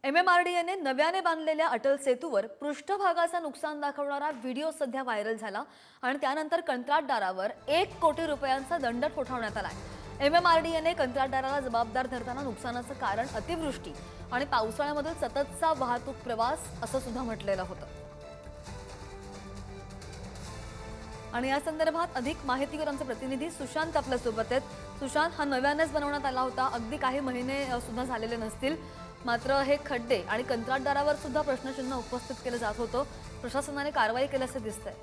MMRDAने नव्याने बांधलेल्या अटल सेतूवर पृष्ठभागाचं नुकसान दाखवणारा व्हिडिओ सध्या व्हायरल झाला आणि त्यानंतर कंत्राटदारावर 1 कोटी रुपयांचा दंड ठोठावण्यात आलाय। MMRDAने कंत्राटदाराला जबाबदार धरताना नुकसानाचं कारण अतिवृष्टी आणि पावसाळ्यामधील सततचा वाहतूक प्रवास असं सुद्धा म्हटलेलं होतं। आणि या संदर्भात अधिक माहितीवर आमचे प्रतिनिधी सुशांत आपल्या सोबत आहेत। सुशांत, हा नव्यानेच बनवण्यात आला होता, अगदी काही महिने सुद्धा झालेले नसतील, मात्र हे खड्डे आणि कंत्राटदारावर सुद्धा प्रश्नचिन्ह उपस्थित केलं जात होतं। प्रशासनाने कारवाई केल्याचे दिसतंय।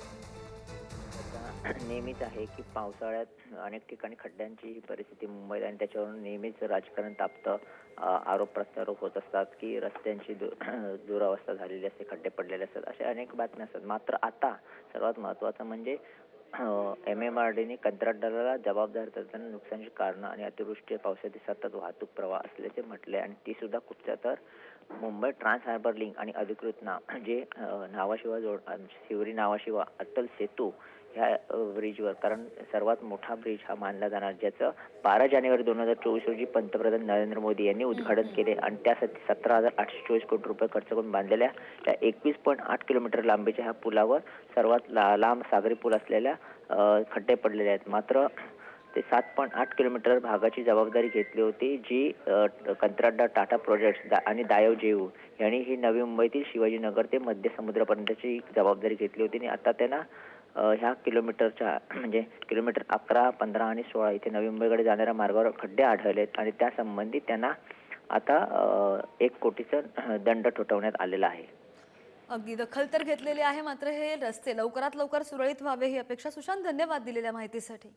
नेहमीच आहे की पावसाळ्यात अनेक ठिकाणी खड्ड्यांची परिस्थिती मुंबईत आणि त्याच्यावरून नेहमीच राजकारण तापतं। आरोप प्रत्यारोप होत असतात की रस्त्यांची दुरावस्था झालेली असते, खड्डे पडलेले असतात, अशा अनेक बातम्या असतात। मात्र आता सर्वात महत्त्वाचं म्हणजे MMRDAने कंत्राटदाराला जबाबदार धरताना नुकसानाची कारणं आणि अतिवृष्टी पावसाची सतत वाहतूक प्रवाह असल्याचे म्हटले आणि ती सुद्धा कुठच्या तर मुंबई ट्रान्स हार्बर लिंक आणि अधिकृत नाव जे नावाशिवाय शिवरी नावाशिवाय अटल सेतू ह्या ब्रिजवर, कारण सर्वात मोठा ब्रिज हा मानला जाणार, ज्याचं 12 जानेवारी 2024 रोजी पंतप्रधान नरेंद्र मोदी यांनी उद्घाटन केले आणि त्यासाठी 17,824 कोटी रुपये खर्च करून बांधलेल्या त्या 21.8 किलोमीटर लांबीच्या ह्या पुलावर सर्वात लांब सागरी पूल असलेल्या खड्डे पडलेले आहेत। मात्र ते 7.8 किलोमीटर भागाची जबाबदारी घेतली होती, जी कंत्राटदार टाटा प्रोजेक्ट्स आणि दायव जेऊ यांनी ही नवी मुंबईतील शिवाजीनगर ते मध्य समुद्रापर्यंतची जबाबदारी घेतली होती आणि आता त्यांना ह्या किलोमीटरच्या म्हणजे किलोमीटर 11, 15 आणि 16 इथे नवी मुंबईकडे जाणाऱ्या मार्गावर खड्डे आढळलेत आणि त्यासंबंधी त्यांना आता 1 कोटीचा दंड ठोठावण्यात आलेला आहे। अगदी दखल तर घेतलेली आहे, मात्र हे रस्ते लवकरात लवकर सुरळीत व्हावे ही अपेक्षा। सुशांत, धन्यवाद दिलेल्या माहितीसाठी।